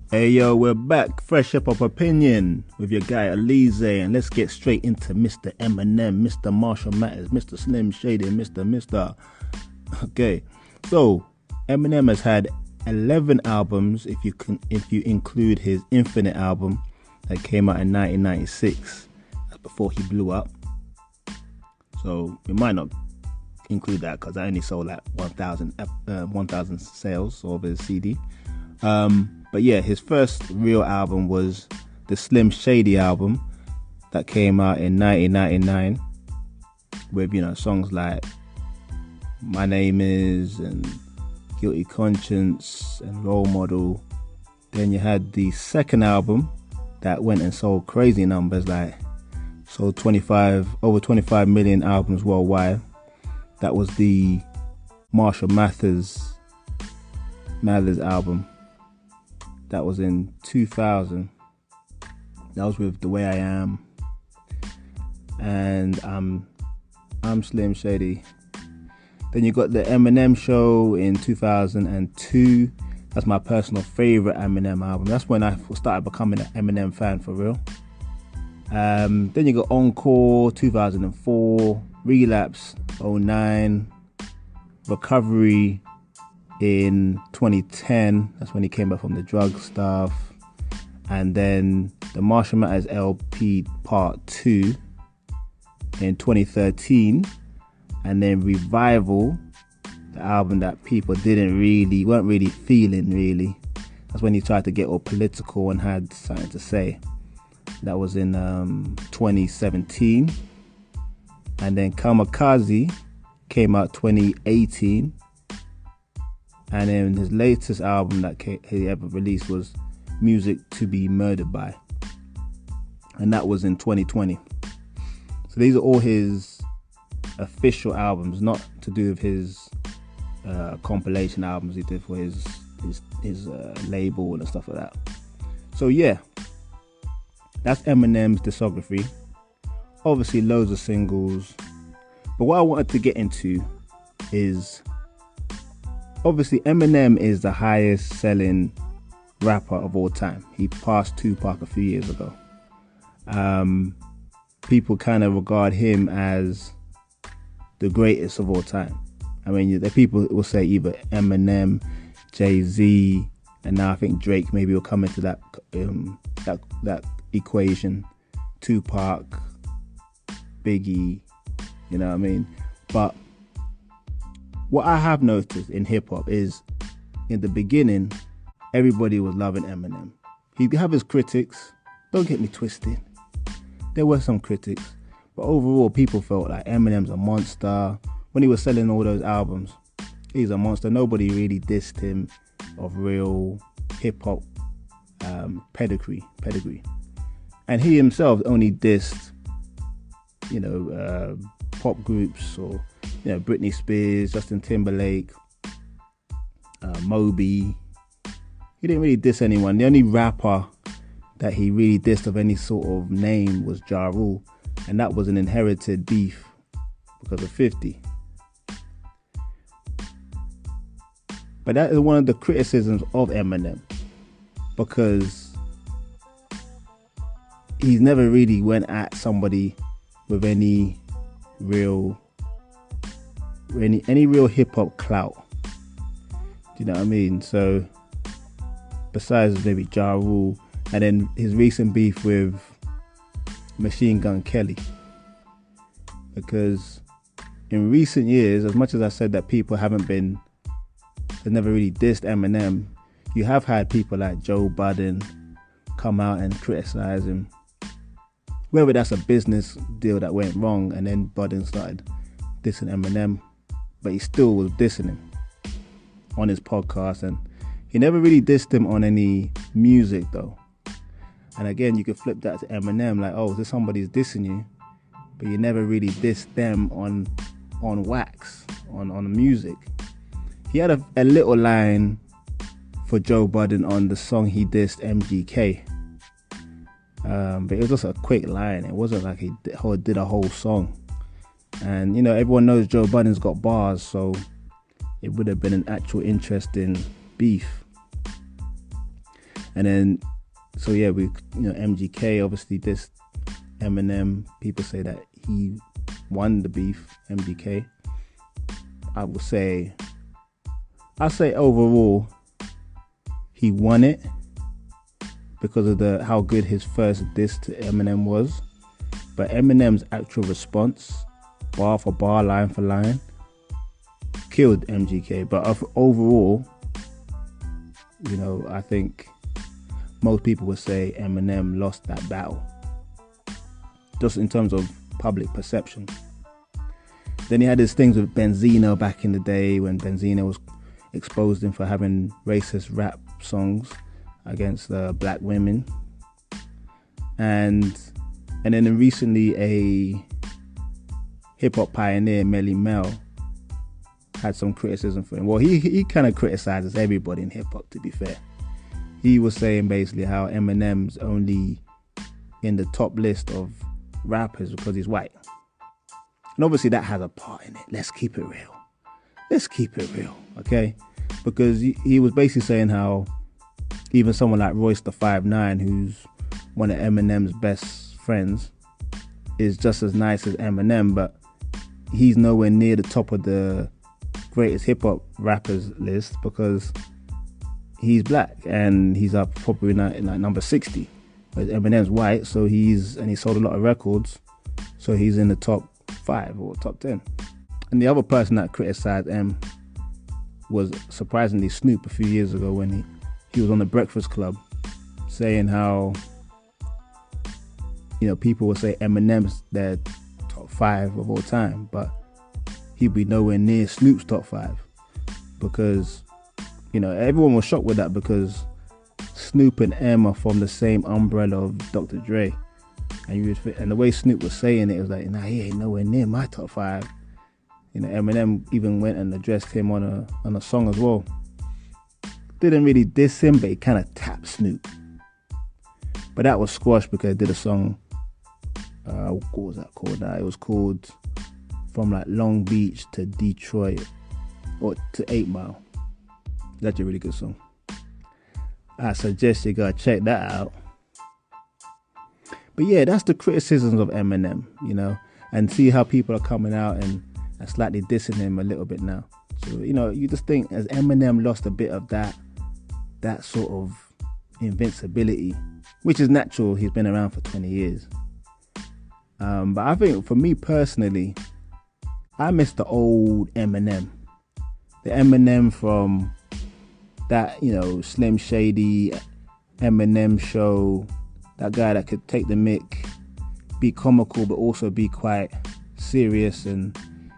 Hey yo, we're back, fresh up of opinion with your guy Oleezeh, and let's get straight into Mr. Eminem, Mr. Marshall Matters, Mr. Slim Shady, and Mr. Okay, so Eminem has had 11 albums if you include his Infinite album that came out in 1996. That's before he blew up. So we might not include that because I only sold like 1,000 sales of his CD. But yeah, his first real album was the Slim Shady album that came out in 1999 with, songs like My Name Is and Guilty Conscience and Role Model. Then you had the second album that went and sold crazy numbers, like sold over 25 million albums worldwide. That was the Marshall Mathers album. That was in 2000. That was with The Way I Am and I'm Slim Shady. Then you got the Eminem Show in 2002. That's my personal favorite Eminem album. That's when I started becoming an Eminem fan for real. Then you got Encore 2004, Relapse 2009, Recovery in 2010. That's when he came back from the drug stuff. And then the Marshall Mathers LP Part 2 in 2013. And then Revival, the album that people weren't really feeling really. That's when he tried to get all political and had something to say. That was in 2017. And then Kamikaze came out 2018. And then his latest album that he ever released was Music to Be Murdered By. And that was in 2020. So these are all his official albums, not to do with his compilation albums he did for his label and stuff like that. So yeah, that's Eminem's discography. Obviously loads of singles. But what I wanted to get into is, obviously, Eminem is the highest selling rapper of all time. He passed Tupac a few years ago. People kind of regard him as the greatest of all time. I mean, the people will say either Eminem, Jay-Z, and now I think Drake maybe will come into that equation. Tupac, Biggie, you know what I mean? But what I have noticed in hip-hop is, in the beginning, everybody was loving Eminem. He'd have his critics, don't get me twisted. There were some critics, but overall people felt like Eminem's a monster. When he was selling all those albums, he's a monster. Nobody really dissed him of real hip-hop pedigree. And he himself only dissed, pop groups or Britney Spears, Justin Timberlake, Moby. He didn't really diss anyone. The only rapper that he really dissed of any sort of name was Ja Rule, and that was an inherited beef because of 50. But that is one of the criticisms of Eminem, because he's never really went at somebody with any real hip hop clout. Do you know what I mean? So besides maybe Ja Rule, and then his recent beef with Machine Gun Kelly, because in recent years, as much as I said that people have never really dissed Eminem, you have had people like Joe Budden come out and criticize him. Whether that's a business deal that went wrong and then Budden started dissing Eminem, but he still was dissing him on his podcast, and he never really dissed him on any music though. And again, you could flip that to Eminem, like, oh, this somebody's dissing you, but you never really dissed them on wax, on music. He had a little line for Joe Budden on the song he dissed MGK. But it was just a quick line. It wasn't like he did a whole song. And, everyone knows Joe Budden's got bars, so it would have been an actual interesting beef. And then, so yeah, MGK obviously dissed Eminem. People say that he won the beef, MGK. I say overall, he won it because of how good his first diss to Eminem was. But Eminem's actual response, bar for bar, line for line, killed MGK. But overall, I think most people would say Eminem lost that battle, just in terms of public perception. Then he had his things with Benzino back in the day, when Benzino was exposed him for having racist rap songs against black women. And then recently a hip-hop pioneer, Melly Mel, had some criticism for him. Well, he kind of criticizes everybody in hip-hop, to be fair. He was saying basically how Eminem's only in the top list of rappers because he's white. And obviously that has a part in it. Let's keep it real, okay? Because he was basically saying how even someone like Royce the 5'9", who's one of Eminem's best friends, is just as nice as Eminem, but he's nowhere near the top of the greatest hip-hop rappers list because he's black and he's up probably like number 60. Whereas Eminem's white, so he sold a lot of records, so he's in the top 5 or top 10. And the other person that criticized M was surprisingly Snoop a few years ago when he was on the Breakfast Club, saying how people would say Eminem's their top 5 of all time, but he'd be nowhere near Snoop's top 5 because everyone was shocked with that because Snoop and M are from the same umbrella of Dr. Dre, and the way Snoop was saying it was like, nah, he ain't nowhere near my top 5. Eminem even went and addressed him on a song as well. Didn't really diss him, but he kind of tapped Snoop. But that was squashed because he did a song. What was that called? It was called From like Long Beach to Detroit or to 8 Mile. That's a really good song. I suggest you go check that out. But yeah, that's the criticisms of Eminem, and see how people are coming out and slightly dissing him a little bit now. So, you just think as Eminem lost a bit of that sort of invincibility, which is natural. He's been around for 20 years. But I think for me personally, I miss the old Eminem. The Eminem from that, Slim Shady Eminem show. That guy that could take the mic, be comical, but also be quite serious in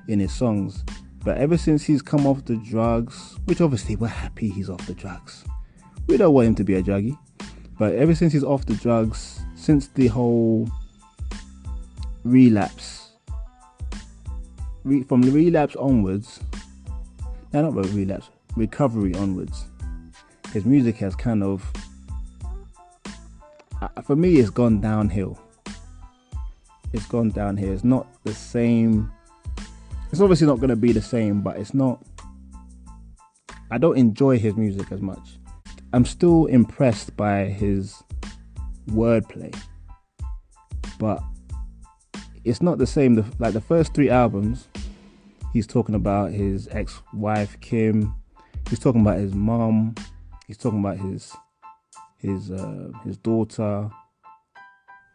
his songs. But ever since he's come off the drugs, which obviously we're happy he's off the drugs. We don't want him to be a druggie. But ever since he's off the drugs, since the whole relapse, from the relapse onwards, not relapse, recovery onwards, his music has kind of, for me, it's gone downhill. It's gone downhill. It's not the same. It's obviously not going to be the same, but it's not. I don't enjoy his music as much. I'm still impressed by his wordplay, but it's not the same. Like the first 3 albums, he's talking about his ex-wife Kim. He's talking about his mom. He's talking about his daughter.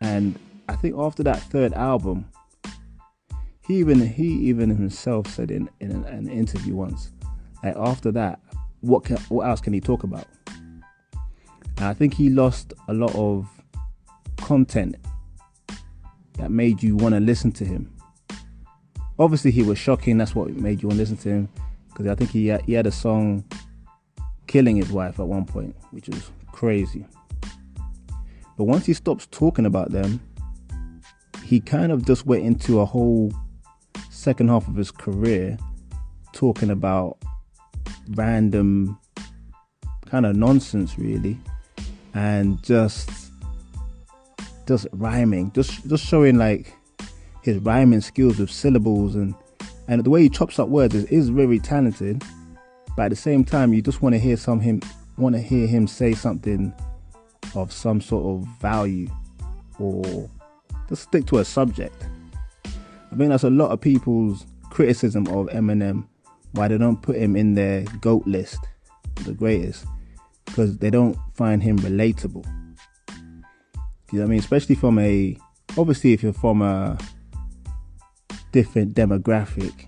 And I think after that 3rd album, he even himself said in an interview once, like after that, what else can he talk about? And I think he lost a lot of content that made you want to listen to him. Obviously, he was shocking. That's what made you want to listen to him. Because I think he had a song killing his wife at one point, which was crazy. But once he stops talking about them, he kind of just went into a whole second half of his career talking about random kind of nonsense, really, and just rhyming, just showing like his rhyming skills with syllables and the way he chops up words is very talented. But at the same time, you just want to hear him say something of some sort of value, or just stick to a subject. I think that's a lot of people's criticism of Eminem, why they don't put him in their GOAT list, the greatest, because they don't find him relatable. You know what I mean? Especially obviously if you're from a different demographic,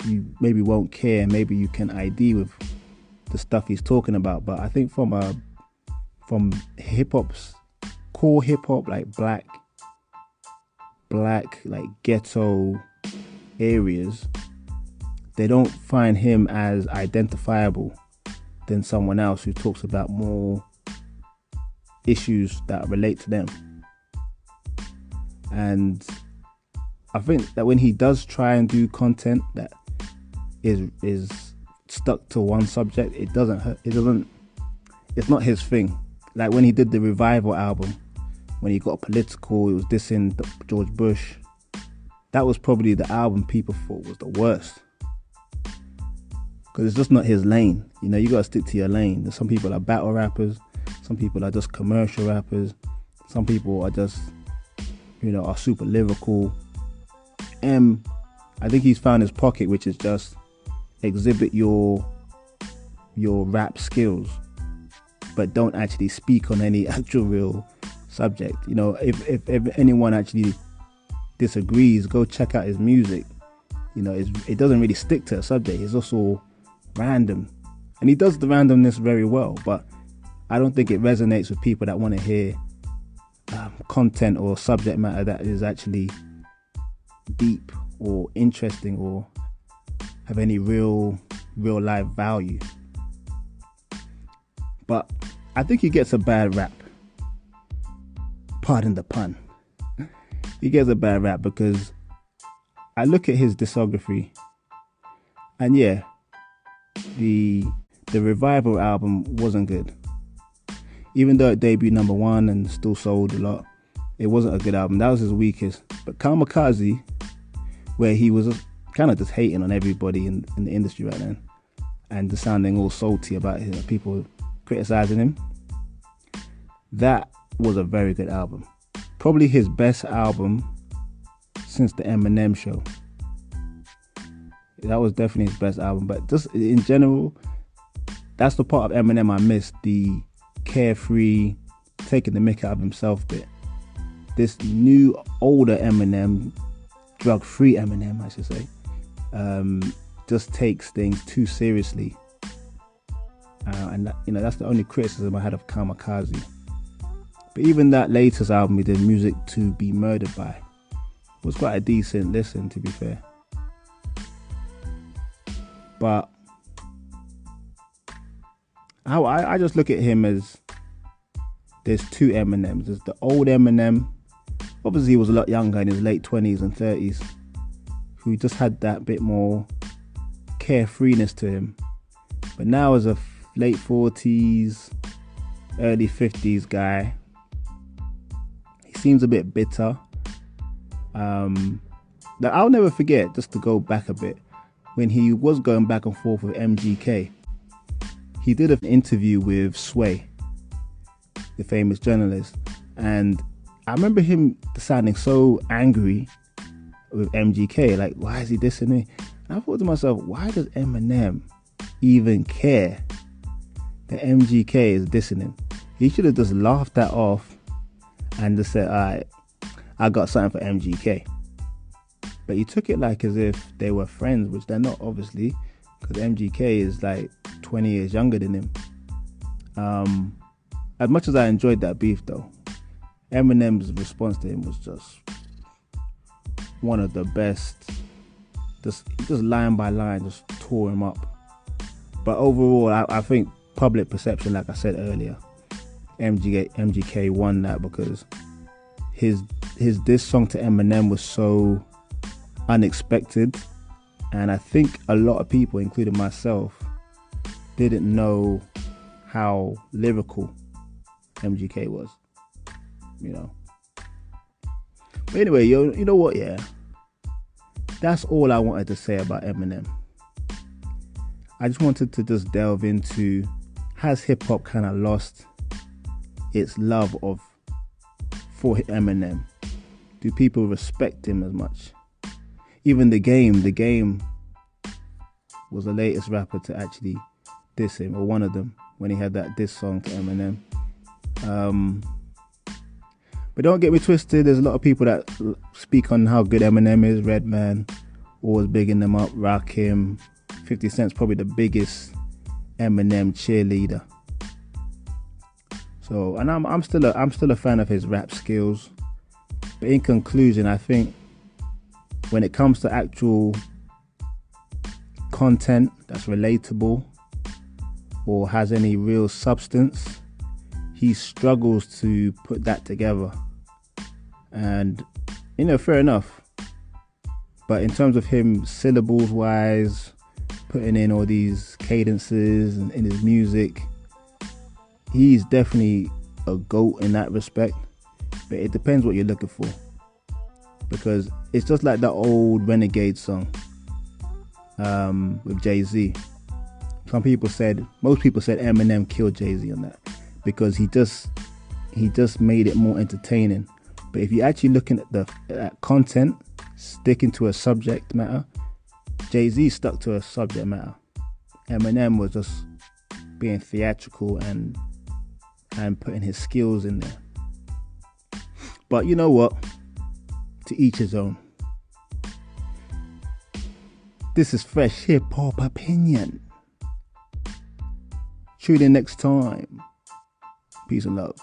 you maybe won't care, maybe you can ID with the stuff he's talking about. But I think from hip-hop's core hip-hop, like black like ghetto areas, they don't find him as identifiable than someone else who talks about more issues that relate to them. And I think that when he does try and do content that is stuck to one subject, it's not his thing. Like when he did the Revival album, when he got political, it was dissing George Bush. That was probably the album people thought was the worst, because it's just not his lane. You know, you gotta stick to your lane. Some people are battle rappers, some people are just commercial rappers, some people are just, are super lyrical. I think he's found his pocket, which is just exhibit your rap skills, but don't actually speak on any actual real subject. If anyone actually disagrees, go check out his music. It doesn't really stick to a subject. It's also random, and he does the randomness very well, but I don't think it resonates with people that want to hear content or subject matter that is actually deep or interesting or have any real life value. But I think he gets a bad rap. Pardon the pun. He gets a bad rap because I look at his discography, and yeah, the Revival album wasn't good. Even though it debuted number 1 and still sold a lot, it wasn't a good album. That was his weakest. But Kamikaze, where he was kind of just hating on everybody in the industry right then, and just sounding all salty about people criticizing him, that was a very good album. Probably his best album since the Eminem show. That was definitely his best album. But just in general, that's the part of Eminem I missed, the carefree, taking the mick out of himself bit. This new, older Eminem, drug-free Eminem, I should say, just takes things too seriously. And that's the only criticism I had of Kamikaze. But even that latest album he did, Music to Be Murdered By, was quite a decent listen, to be fair. But I just look at him as there's two Eminems. There's the old Eminem, obviously he was a lot younger, in his late 20s and 30s, who just had that bit more carefreeness to him. But now as a late 40s, early 50s guy, he seems a bit bitter. I'll never forget, just to go back a bit, when he was going back and forth with MGK, he did an interview with Sway, the famous journalist, and I remember him sounding so angry with MGK, like, why is he dissing me? And I thought to myself, why does Eminem even care that MGK is dissing him? He should have just laughed that off and just said, alright, I got something for MGK. But he took it like as if they were friends, which they're not, obviously, because MGK is like 20 years younger than him. As much as I enjoyed that beef though, Eminem's response to him was just one of the best. Just line by line, just tore him up. But overall, I think public perception, like I said earlier, MGK won that, because his diss song to Eminem was so unexpected, and I think a lot of people, including myself, didn't know how lyrical MGK was, But anyway, you know what, yeah, that's all I wanted to say about Eminem. I just wanted to just delve into, has hip-hop kind of lost its love for Eminem? Do people respect him as much? Even the game was the latest rapper to actually diss him, or one of them, when he had that diss song to Eminem. But don't get me twisted, there's a lot of people that speak on how good Eminem is. Redman, always bigging them up, Rakim. 50 Cent's probably the biggest Eminem cheerleader. So, and I'm still a fan of his rap skills. But in conclusion, I think when it comes to actual content that's relatable or has any real substance, he struggles to put that together. And, fair enough. But in terms of him syllables wise, putting in all these cadences and in his music, he's definitely a GOAT in that respect. But it depends what you're looking for. Because it's just like that old Renegade song with Jay-Z. Most people said Eminem killed Jay-Z on that, because he just made it more entertaining. But if you're actually looking at the content, sticking to a subject matter, Jay-Z stuck to a subject matter. Eminem was just being theatrical and putting his skills in there. But you know what? To each his own. This is Fresh Hip Hop Opinion. Tune in next time. Peace and love.